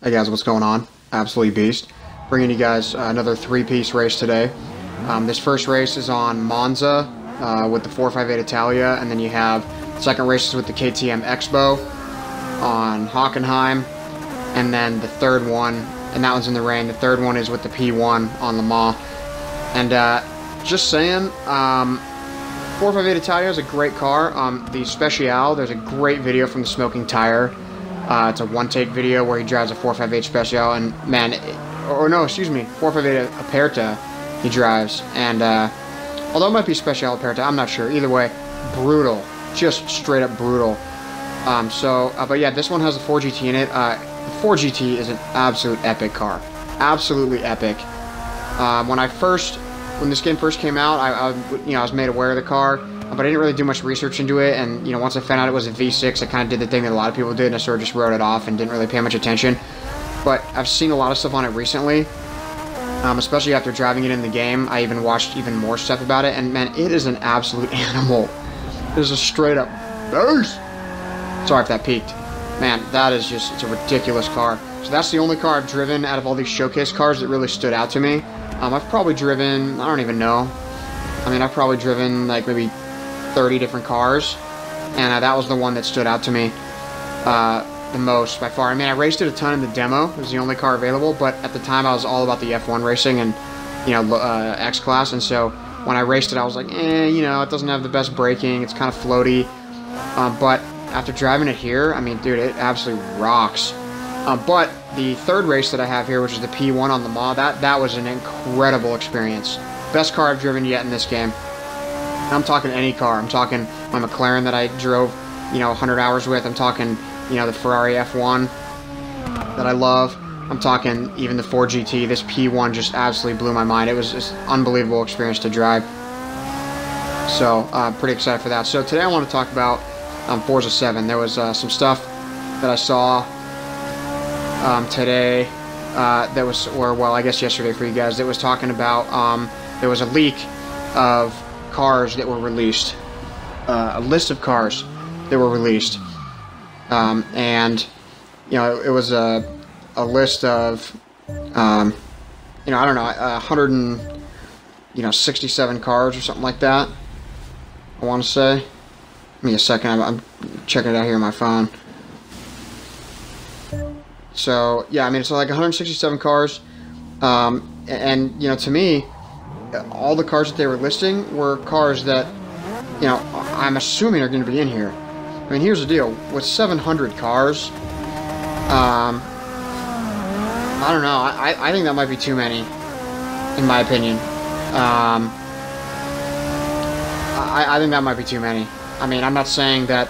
Hey guys, what's going on? Absolutely beast. Bringing you guys another three-piece race today. This first race is on Monza with the 458 Italia, and then you have the second race is with the KTM Expo on Hockenheim, and then the third one, and that one's in the rain, the third one is with the P1 on Le Mans. And just saying, 458 Italia is a great car. The Speciale, there's a great video from the Smoking Tire. It's a one-take video where he drives a 458 Speciale, and man, 458 Aperta he drives, and although it might be Speciale Aperta, I'm not sure. Either way, brutal, just straight up brutal. But yeah, this one has a 4GT in it. The 4GT is an absolute epic car, absolutely epic. When this game first came out, I was made aware of the car, but I didn't really do much research into it, and once I found out it was a V6, I kind of did the thing that a lot of people did, and I sort of just wrote it off and didn't really pay much attention. But I've seen a lot of stuff on it recently, especially after driving it in the game. I even watched even more stuff about it, and man, it is an absolute animal. It is a straight up beast. Sorry if that peaked. Man, that is just, it's a ridiculous car. So that's the only car I've driven out of all these showcase cars that really stood out to me. I've probably driven, I don't even know. I mean, I've probably driven like maybe 30 different cars, and that was the one that stood out to me the most by far. I mean, I raced it a ton in the demo. It was the only car available, but at the time I was all about the F1 racing and X-Class, and so when I raced it I was like, it doesn't have the best braking, it's kind of floaty, but after driving it here, I mean, dude, it absolutely rocks. But the third race that I have here, which is the P1 on Le Mans, that was an incredible experience. Best car I've driven yet in this game. I'm talking any car. I'm talking my McLaren that I drove, 100 hours with. I'm talking, the Ferrari F1 that I love. I'm talking even the 4GT. This P1 just absolutely blew my mind. It was just an unbelievable experience to drive. So, pretty excited for that. So today I want to talk about Forza 7. There was some stuff that I saw today that was, I guess yesterday for you guys, that was talking about, there was a leak of cars that were released, a list of cars that were released, and it was a list of I don't know, 167 cars or something like that, I want to say. Give me a second, I'm checking it out here on my phone. So yeah, I mean, it's like 167 cars, and to me, all the cars that they were listing were cars that, I'm assuming are going to be in here. I mean, here's the deal. With 700 cars, I don't know. I think that might be too many, in my opinion. I think that might be too many. I mean, I'm not saying that,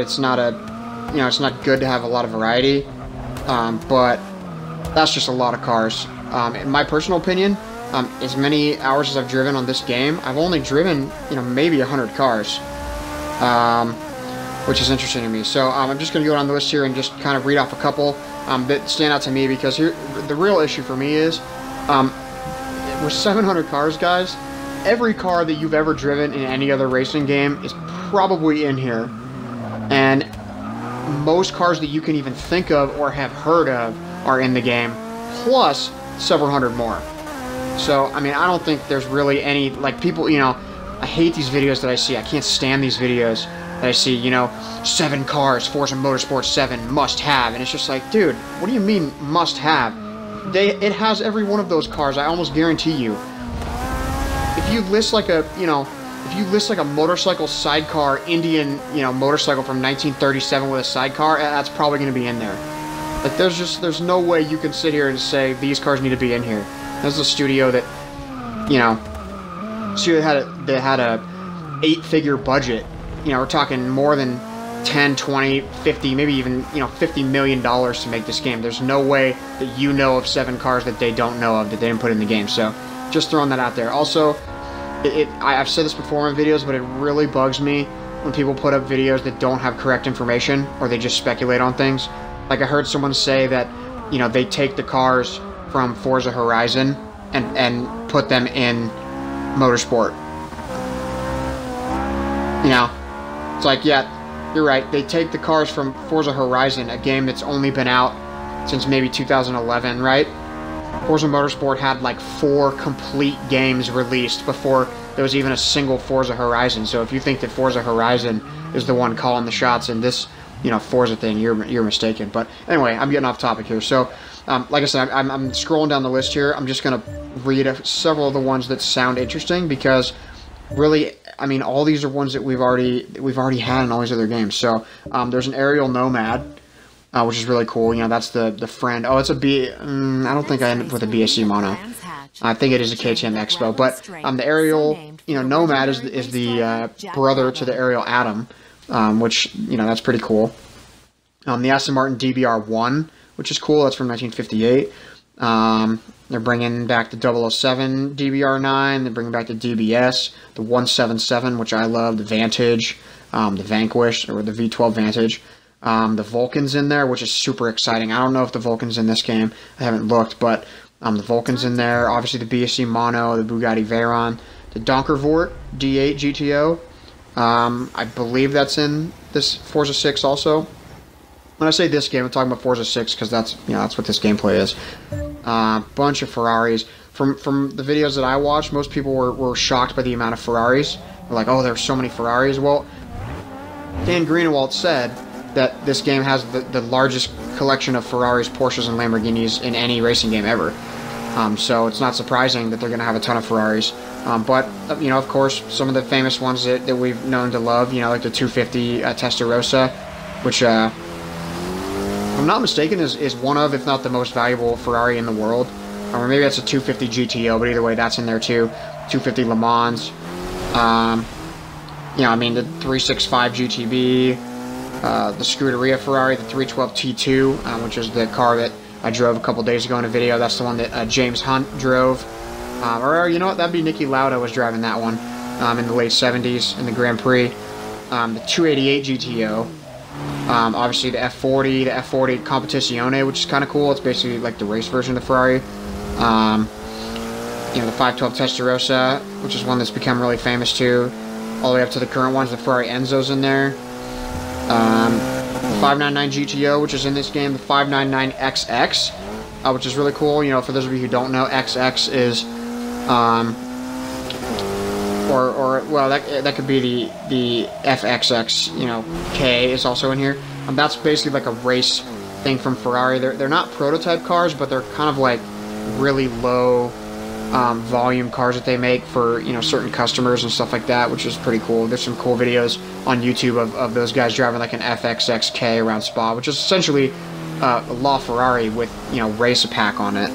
it's not it's not good to have a lot of variety, but that's just a lot of cars. In my personal opinion, as many hours as I've driven on this game, I've only driven, maybe 100 cars, which is interesting to me. So I'm just going to go down the list here and just kind of read off a couple that stand out to me, because here, the real issue for me is, with 700 cars, guys, every car that you've ever driven in any other racing game is probably in here, and most cars that you can even think of or have heard of are in the game, plus several hundred more. So, I mean, I don't think there's really any, like, people, I hate these videos that I see. I can't stand these videos that I see, 7 cars, Forza Motorsport 7 must have, and it's just like, dude, what do you mean must have? It has every one of those cars, I almost guarantee you. If you list like a, motorcycle sidecar, Indian, motorcycle from 1937 with a sidecar, that's probably going to be in there. Like, there's no way you can sit here and say these cars need to be in here. This is a studio that, had a 8-figure budget. We're talking more than 10, 20, 50, maybe even, $50 million to make this game. There's no way that you know of 7 cars that they don't know of, that they didn't put in the game. So, just throwing that out there. Also, I've said this before in videos, but it really bugs me when people put up videos that don't have correct information, or they just speculate on things. Like, I heard someone say that, they take the cars from Forza Horizon and put them in Motorsport. It's like, yeah, you're right. They take the cars from Forza Horizon, a game that's only been out since maybe 2011, right? Forza Motorsport had like 4 complete games released before there was even a single Forza Horizon. So if you think that Forza Horizon is the one calling the shots in this, Forza thing, you're mistaken. But anyway, I'm getting off topic here. So, like I said, I'm scrolling down the list here. I'm just gonna read several of the ones that sound interesting because, really, I mean, all these are ones that we've already had in all these other games. So, there's an aerial nomad, which is really cool. That's the friend. Oh, it's a B. I don't think I ended up with a BSC mono. I think it is a KTM Expo. But the aerial, nomad is the brother to the aerial Atom. Which, that's pretty cool. The Aston Martin DBR1, which is cool. That's from 1958. They're bringing back the 007 DBR9. They're bringing back the DBS, the 177, which I love, the Vantage, the Vanquish, or the V12 Vantage. The Vulcan's in there, which is super exciting. I don't know if the Vulcan's in this game. I haven't looked, but the Vulcan's in there. Obviously, the BSC Mono, the Bugatti Veyron, the Donkervoort D8 GTO. I believe that's in this Forza 6 also. When I say this game, I'm talking about Forza 6 because that's what this gameplay is. Bunch of Ferraris. From the videos that I watched, most people were shocked by the amount of Ferraris. They're like, oh, there's so many Ferraris. Well, Dan Greenewalt said that this game has the largest collection of Ferraris, Porsches, and Lamborghinis in any racing game ever. So it's not surprising that they're going to have a ton of Ferraris. But, of course, some of the famous ones that we've known to love, like the 250 Testarossa, which, if I'm not mistaken, is one of, if not the most valuable Ferrari in the world. Or maybe that's a 250 GTO, but either way, that's in there too. 250 Le Mans. The 365 GTB, the Scuderia Ferrari, the 312 T2, which is the car that I drove a couple days ago in a video. That's the one that James Hunt drove. Or you know what? That'd be Niki Lauda was driving that one in the late 70s in the Grand Prix. The 288 GTO. Obviously the F40, the F40 Competizione, which is kind of cool. It's basically like the race version of the Ferrari. The 512 Testarossa, which is one that's become really famous too. All the way up to the current ones. The Ferrari Enzo's in there. The 599 GTO, which is in this game. The 599 XX, which is really cool. For those of you who don't know, XX is, that could be the FXX, K is also in here. That's basically like a race thing from Ferrari. They're not prototype cars, but they're kind of like really low volume cars that they make for certain customers and stuff like that, which is pretty cool. There's some cool videos on YouTube of those guys driving like an FXXK around Spa, which is essentially a LaFerrari with race pack on it.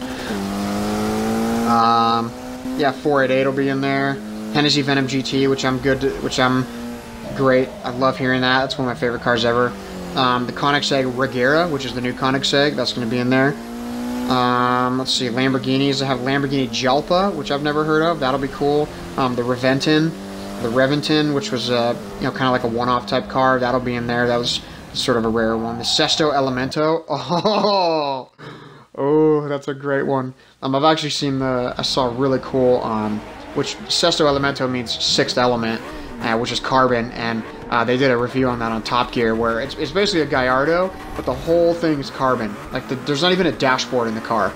488 will be in there. Hennessy Venom GT, which I'm great. I love hearing that. That's one of my favorite cars ever. The Koenigsegg Regera, which is the new Koenigsegg, that's going to be in there. Let's see, Lamborghinis. I have Lamborghini Jalpa, which I've never heard of. That'll be cool. The Reventon, which was kind of like a one-off type car. That'll be in there. That was sort of a rare one. The Sesto Elemento. Oh, that's a great one. I've actually seen I saw a really cool, which Sesto Elemento means sixth element, which is carbon, and they did a review on that on Top Gear, where it's basically a Gallardo, but the whole thing is carbon. Like, there's not even a dashboard in the car,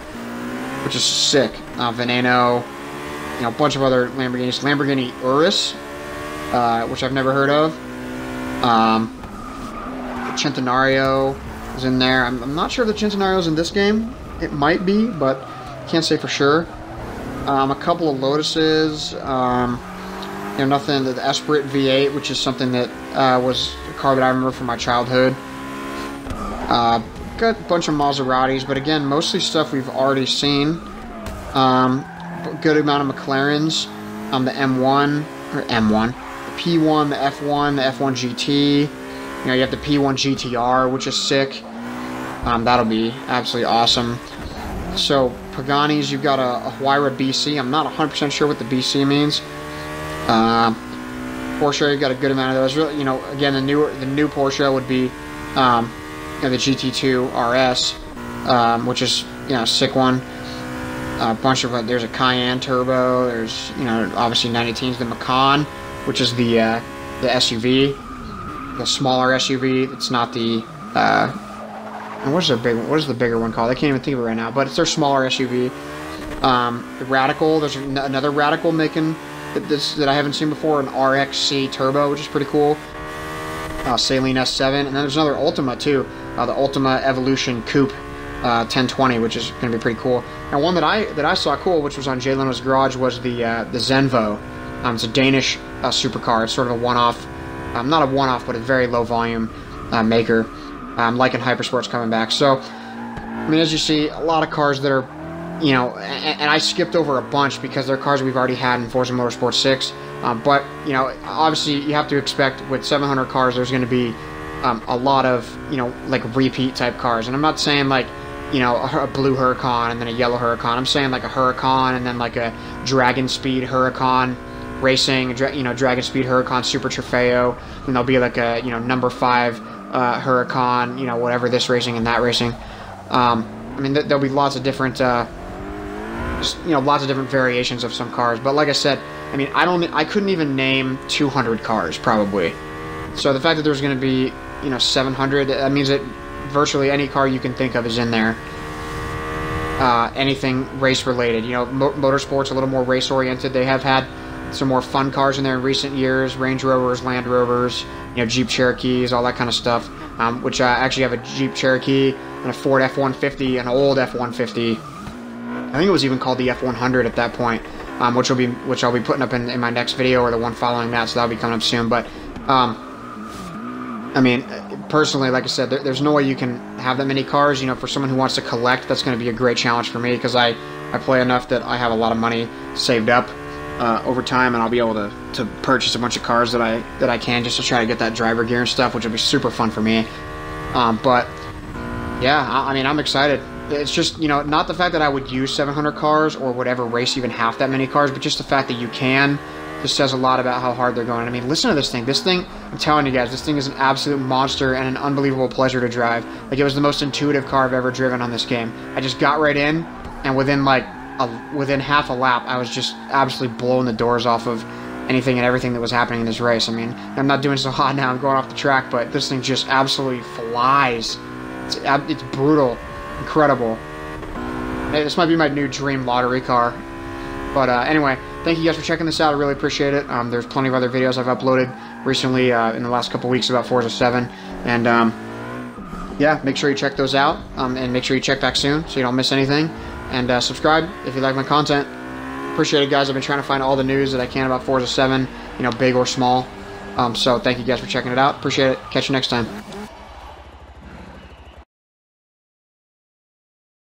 which is sick. Veneno, a bunch of other Lamborghinis. Lamborghini Urus, which I've never heard of. The Centenario is in there. I'm not sure if the Centenario is in this game. It might be, but can't say for sure. A couple of Lotuses. Nothing. The Esprit V8, which is something that was a car that I remember from my childhood. Got a bunch of Maseratis, but again, mostly stuff we've already seen. Good amount of McLarens. The M1, the P1, the F1, the F1 GT. You have the P1 GTR, which is sick. That'll be absolutely awesome. So, Pagani's, you've got a Huayra BC. I'm not 100% sure what the BC means. Porsche, you've got a good amount of those. Really, again, the new Porsche would be the GT2 RS, which is a sick one. A bunch of there's a Cayenne Turbo. There's obviously 918s, the Macan, which is the SUV. the smaller SUV. It's not the and what is the bigger one called? I can't even think of it right now. But it's their smaller SUV. The Radical. There's another Radical making that I haven't seen before, an RXC Turbo, which is pretty cool. Saleen S7, and then there's another Ultima too, the Ultima Evolution Coupe 1020, which is going to be pretty cool. And one that I saw cool, which was on Jay Leno's garage, was the Zenvo. It's a Danish supercar. It's sort of a one-off, not a one-off, but a very low volume maker. Liking Hypersport's coming back. So, I mean, as you see, a lot of cars that are, you know, and I skipped over a bunch because they're cars we've already had in Forza Motorsport 6. But, you know, obviously you have to expect with 700 cars there's going to be a lot of, you know, like repeat type cars. And I'm not saying like, you know, a blue Huracan and then a yellow Huracan. I'm saying like a Huracan and then like a Dragon Speed Huracan Racing, you know, Dragon Speed Huracan Super Trofeo. And there'll be like a, you know, number 5 Huracan, you know, whatever, this racing and that racing. I mean, there'll be lots of different, you know, lots of different variations of some cars. But like I said, I mean, I couldn't even name 200 cars probably. So the fact that there's going to be, you know, 700, that means that virtually any car you can think of is in there. Anything race related, you know, motorsport's a little more race oriented. They have had some more fun cars in there in recent years, Range Rovers, Land Rovers, you know, Jeep Cherokees, all that kind of stuff. Which I actually have a Jeep Cherokee and a Ford F-150, an old F-150. I think it was even called the F-100 at that point, which I'll be putting up in my next video or the one following that, so that'll be coming up soon. But I mean, personally, like I said, there's no way you can have that many cars. You know, for someone who wants to collect, that's going to be a great challenge for me because I play enough that I have a lot of money saved up over time, and I'll be able to purchase a bunch of cars that I can just to try to get that driver gear and stuff, which will be super fun for me. But yeah, I mean, I'm excited. It's just, you know, not the fact that I would use 700 cars or would ever race even half that many cars, but just the fact that you can. This says a lot about how hard they're going. I mean, listen to this thing. This thing, I'm telling you guys, this thing is an absolute monster and an unbelievable pleasure to drive. Like, it was the most intuitive car I've ever driven on this game. I just got right in, and within half a lap, I was just absolutely blowing the doors off of anything and everything that was happening in this race. I mean, I'm not doing so hot now. I'm going off the track, but this thing just absolutely flies. It's brutal. Incredible. Hey, this might be my new dream lottery car. But anyway, thank you guys for checking this out. I really appreciate it. There's plenty of other videos I've uploaded recently in the last couple weeks about Forza 7. And yeah, make sure you check those out. And make sure you check back soon so you don't miss anything. And subscribe if you like my content. Appreciate it, guys. I've been trying to find all the news that I can about Forza 7, you know, big or small. So thank you guys for checking it out. Appreciate it. Catch you next time.